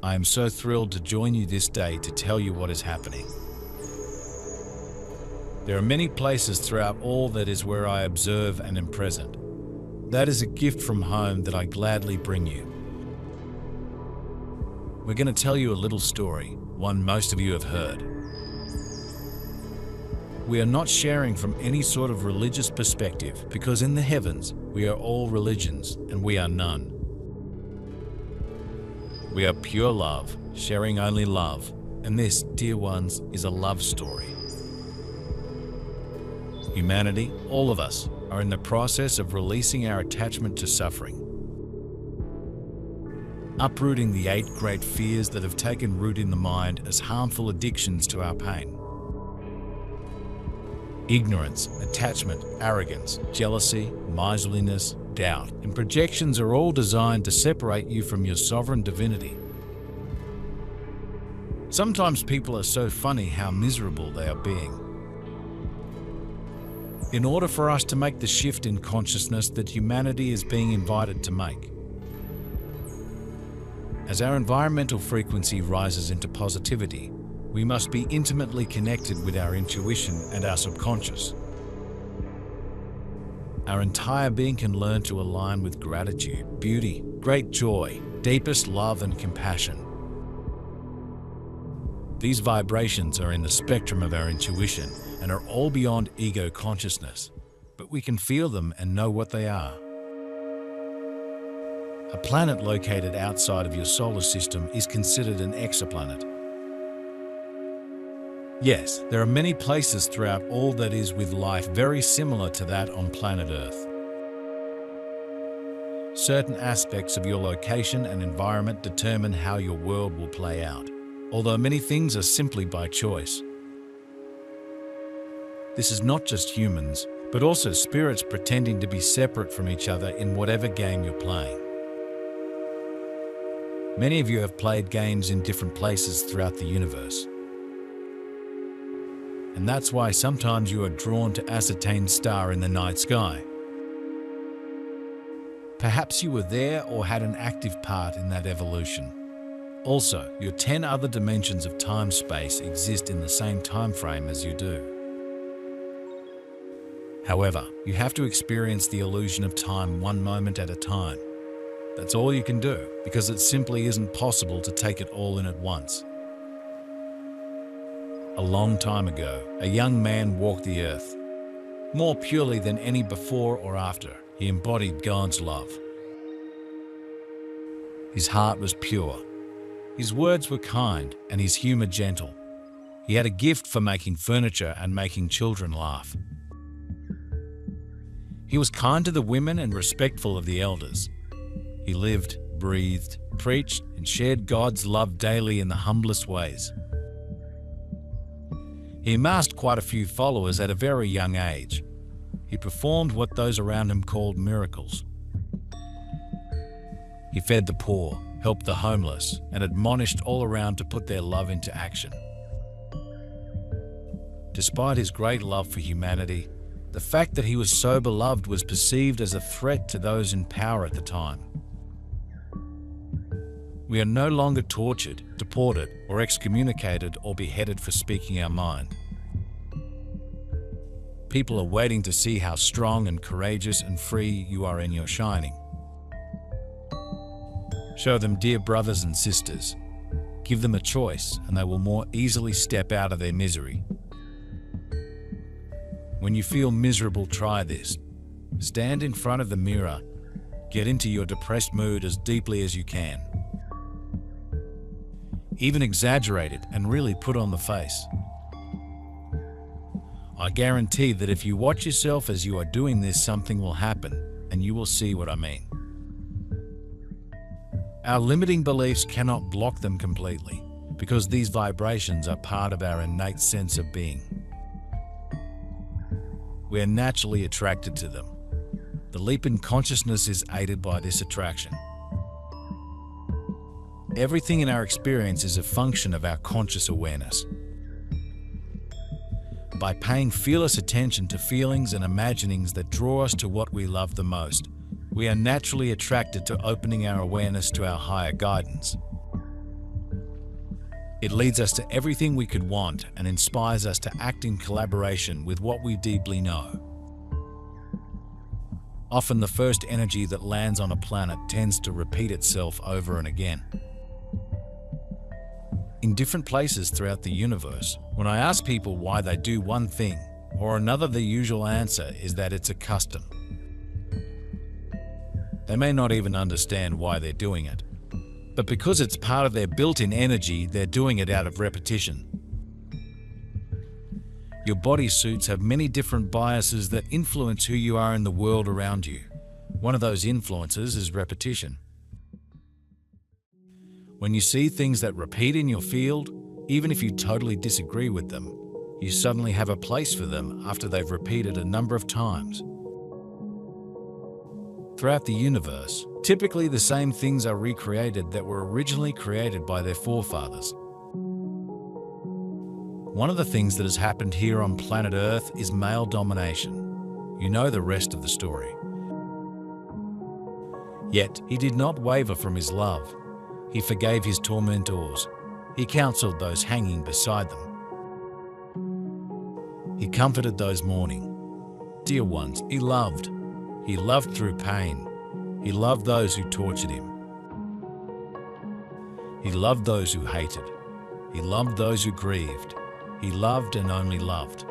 I am so thrilled to join you this day to tell you what is happening. There are many places throughout all that is where I observe and am present. That is a gift from home that I gladly bring you. We're going to tell you a little story, one most of you have heard. We are not sharing from any sort of religious perspective because in the heavens we are all religions and we are none. We are pure love, sharing only love, and this, dear ones, is a love story. Humanity, all of us, are in the process of releasing our attachment to suffering, uprooting the 8 great fears that have taken root in the mind as harmful addictions to our pain. Ignorance, attachment, arrogance, jealousy, miserliness, doubt, and projections are all designed to separate you from your sovereign divinity. Sometimes people are so funny how miserable they are being. In order for us to make the shift in consciousness that humanity is being invited to make, as our environmental frequency rises into positivity, we must be intimately connected with our intuition and our subconscious. Our entire being can learn to align with gratitude, beauty, great joy, deepest love and compassion. These vibrations are in the spectrum of our intuition and are all beyond ego consciousness, but we can feel them and know what they are. A planet located outside of your solar system is considered an exoplanet. Yes, there are many places throughout all that is with life very similar to that on planet Earth. Certain aspects of your location and environment determine how your world will play out, although many things are simply by choice. This is not just humans, but also spirits pretending to be separate from each other in whatever game you're playing. Many of you have played games in different places throughout the universe. And that's why sometimes you are drawn to ascertained star in the night sky. Perhaps you were there or had an active part in that evolution. Also, your 10 other dimensions of time-space exist in the same time frame as you do. However, you have to experience the illusion of time one moment at a time. That's all you can do, because it simply isn't possible to take it all in at once. A long time ago, a young man walked the earth. More purely than any before or after, he embodied God's love. His heart was pure. His words were kind and his humor gentle. He had a gift for making furniture and making children laugh. He was kind to the women and respectful of the elders. He lived, breathed, preached, and shared God's love daily in the humblest ways. He amassed quite a few followers at a very young age. He performed what those around him called miracles. He fed the poor, helped the homeless, and admonished all around to put their love into action. Despite his great love for humanity, the fact that he was so beloved was perceived as a threat to those in power at the time. We are no longer tortured, deported, or excommunicated or beheaded for speaking our mind. People are waiting to see how strong and courageous and free you are in your shining. Show them, dear brothers and sisters. Give them a choice and they will more easily step out of their misery. When you feel miserable, try this. Stand in front of the mirror. Get into your depressed mood as deeply as you can. Even exaggerate it and really put on the face. I guarantee that if you watch yourself as you are doing this, something will happen, and you will see what I mean. Our limiting beliefs cannot block them completely, because these vibrations are part of our innate sense of being. We are naturally attracted to them. The leap in consciousness is aided by this attraction. Everything in our experience is a function of our conscious awareness. By paying fearless attention to feelings and imaginings that draw us to what we love the most, we are naturally attracted to opening our awareness to our higher guidance. It leads us to everything we could want and inspires us to act in collaboration with what we deeply know. Often the first energy that lands on a planet tends to repeat itself over and again. In different places throughout the universe, when I ask people why they do one thing or another, the usual answer is that it's a custom. They may not even understand why they're doing it, but because it's part of their built-in energy, they're doing it out of repetition. Your bodysuits have many different biases that influence who you are in the world around you. One of those influences is repetition. When you see things that repeat in your field, even if you totally disagree with them, you suddenly have a place for them after they've repeated a number of times. Throughout the universe, typically the same things are recreated that were originally created by their forefathers. One of the things that has happened here on planet Earth is male domination. You know the rest of the story. Yet, he did not waver from his love. He forgave his tormentors. He counseled those hanging beside them. He comforted those mourning. Dear ones, he loved. He loved through pain. He loved those who tortured him. He loved those who hated. He loved those who grieved. He loved and only loved.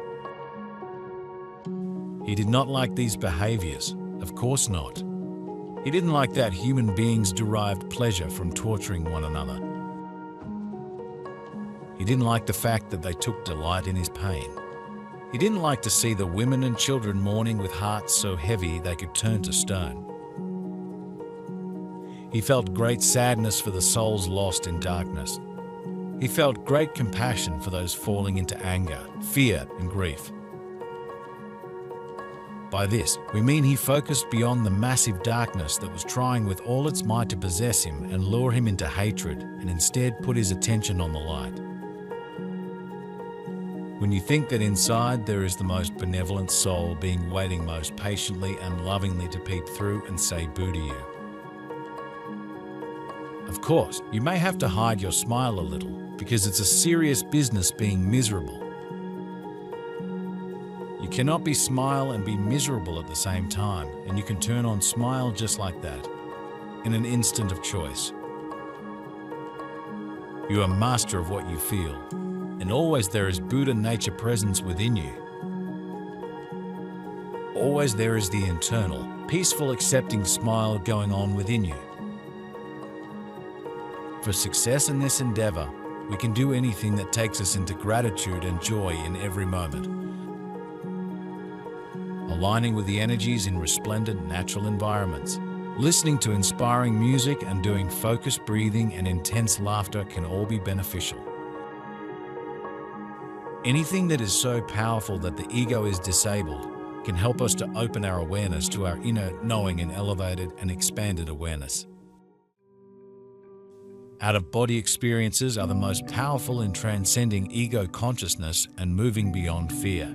He did not like these behaviors, of course not. He didn't like that human beings derived pleasure from torturing one another. He didn't like the fact that they took delight in his pain. He didn't like to see the women and children mourning with hearts so heavy they could turn to stone. He felt great sadness for the souls lost in darkness. He felt great compassion for those falling into anger, fear, and grief. By this, we mean he focused beyond the massive darkness that was trying with all its might to possess him and lure him into hatred, and instead put his attention on the light. When you think that inside there is the most benevolent soul waiting most patiently and lovingly to peep through and say boo to you. Of course, you may have to hide your smile a little, because it's a serious business being miserable. You cannot be smile and be miserable at the same time, and you can turn on smile just like that, in an instant of choice. You are master of what you feel, and always there is Buddha nature presence within you. Always there is the internal, peaceful, accepting smile going on within you. For success in this endeavor, we can do anything that takes us into gratitude and joy in every moment. Aligning with the energies in resplendent natural environments, listening to inspiring music and doing focused breathing and intense laughter can all be beneficial. Anything that is so powerful that the ego is disabled can help us to open our awareness to our inner knowing and elevated and expanded awareness. Out-of-body experiences are the most powerful in transcending ego consciousness and moving beyond fear.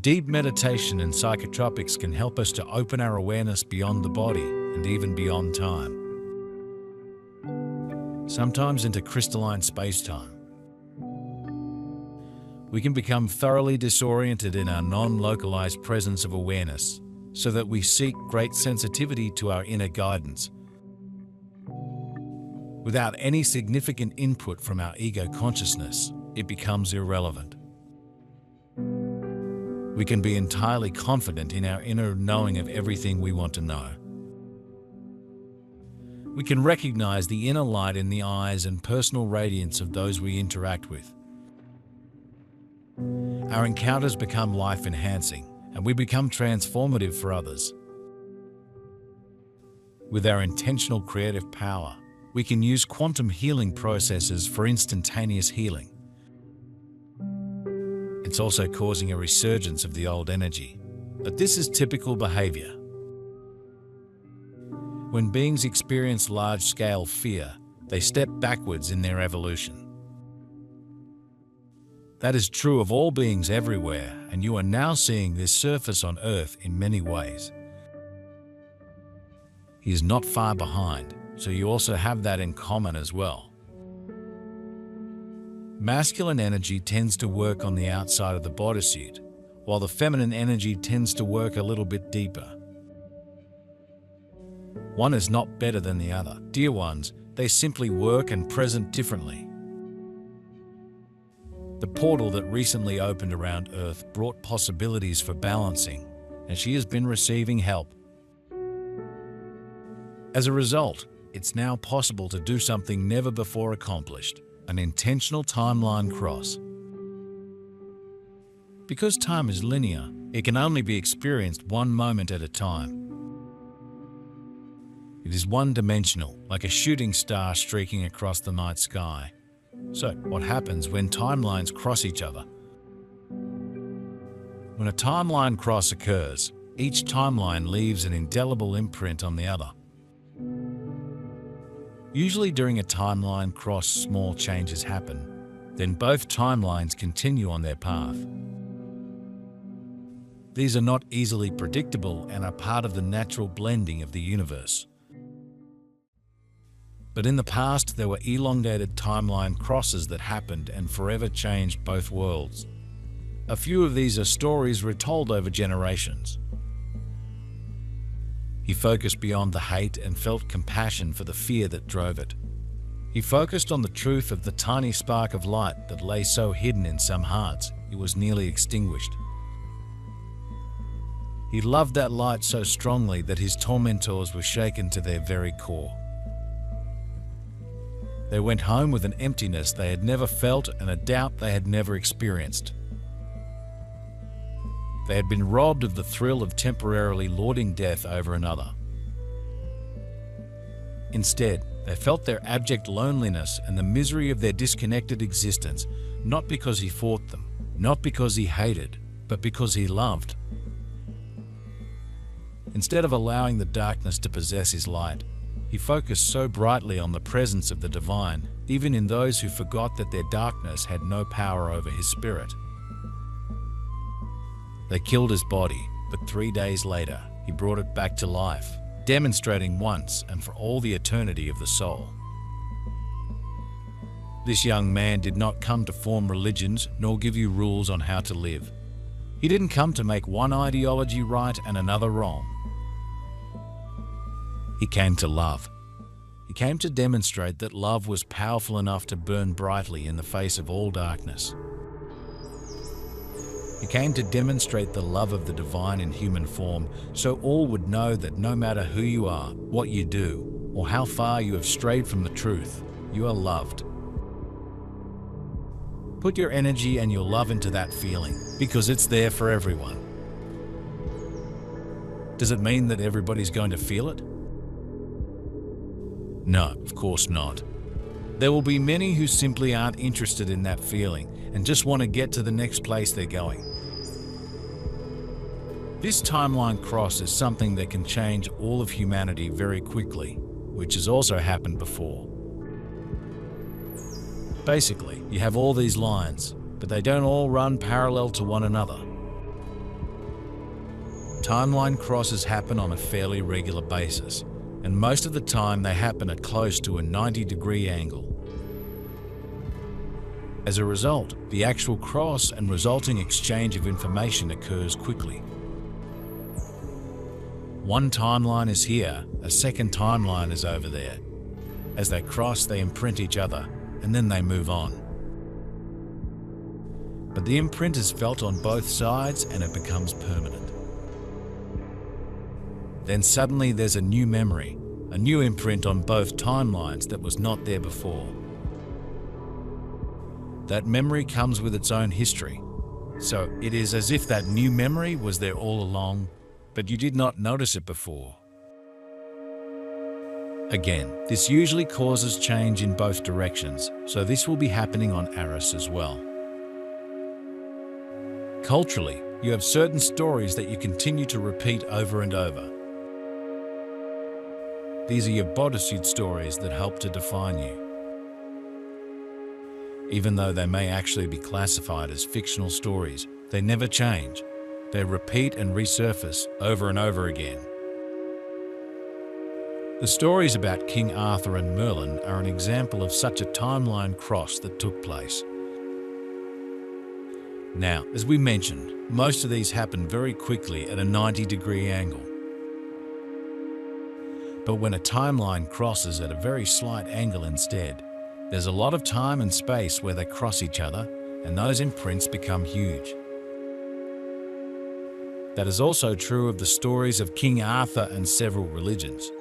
Deep meditation and psychotropics can help us to open our awareness beyond the body and even beyond time. Sometimes into crystalline space-time. We can become thoroughly disoriented in our non-localized presence of awareness, so that we seek great sensitivity to our inner guidance. Without any significant input from our ego consciousness, it becomes irrelevant. We can be entirely confident in our inner knowing of everything we want to know. We can recognize the inner light in the eyes and personal radiance of those we interact with. Our encounters become life-enhancing, and we become transformative for others. With our intentional creative power, we can use quantum healing processes for instantaneous healing. It's also causing a resurgence of the old energy, but this is typical behavior. When beings experience large-scale fear, they step backwards in their evolution. That is true of all beings everywhere, and you are now seeing this surface on Earth in many ways. He is not far behind, so you also have that in common as well. Masculine energy tends to work on the outside of the bodysuit, while the feminine energy tends to work a little bit deeper. One is not better than the other, dear ones, they simply work and present differently. The portal that recently opened around Earth brought possibilities for balancing, and she has been receiving help. As a result, it's now possible to do something never before accomplished, an intentional timeline cross. Because time is linear, it can only be experienced one moment at a time. It is one-dimensional, like a shooting star streaking across the night sky. So, what happens when timelines cross each other? When a timeline cross occurs, each timeline leaves an indelible imprint on the other. Usually during a timeline cross, small changes happen, then both timelines continue on their path. These are not easily predictable and are part of the natural blending of the universe. But in the past, there were elongated timeline crosses that happened and forever changed both worlds. A few of these are stories retold over generations. He focused beyond the hate and felt compassion for the fear that drove it. He focused on the truth of the tiny spark of light that lay so hidden in some hearts it was nearly extinguished. He loved that light so strongly that his tormentors were shaken to their very core. They went home with an emptiness they had never felt and a doubt they had never experienced. They had been robbed of the thrill of temporarily lording death over another. Instead, they felt their abject loneliness and the misery of their disconnected existence, not because he fought them, not because he hated, but because he loved. Instead of allowing the darkness to possess his light, he focused so brightly on the presence of the divine, even in those who forgot that their darkness had no power over his spirit. They killed his body, but 3 days later, he brought it back to life, demonstrating once and for all the eternity of the soul. This young man did not come to form religions nor give you rules on how to live. He didn't come to make one ideology right and another wrong. He came to love. He came to demonstrate that love was powerful enough to burn brightly in the face of all darkness. He came to demonstrate the love of the divine in human form, so all would know that no matter who you are, what you do, or how far you have strayed from the truth, you are loved. Put your energy and your love into that feeling, because it's there for everyone. Does it mean that everybody's going to feel it? No, of course not. There will be many who simply aren't interested in that feeling and just want to get to the next place they're going. This timeline cross is something that can change all of humanity very quickly, which has also happened before. Basically, you have all these lines, but they don't all run parallel to one another. Timeline crosses happen on a fairly regular basis, and most of the time they happen at close to a 90-degree angle. As a result, the actual cross and resulting exchange of information occurs quickly. One timeline is here, a second timeline is over there. As they cross, they imprint each other, and then they move on. But the imprint is felt on both sides and it becomes permanent. Then suddenly there's a new memory, a new imprint on both timelines that was not there before. That memory comes with its own history. So it is as if that new memory was there all along, but you did not notice it before. Again, this usually causes change in both directions, so this will be happening on Aris as well. Culturally, you have certain stories that you continue to repeat over and over. These are your bodysuit stories that help to define you. Even though they may actually be classified as fictional stories, they never change. They repeat and resurface over and over again. The stories about King Arthur and Merlin are an example of such a timeline cross that took place. Now, as we mentioned, most of these happen very quickly at a 90-degree angle. But when a timeline crosses at a very slight angle instead, there's a lot of time and space where they cross each other, and those imprints become huge. That is also true of the stories of King Arthur and several religions.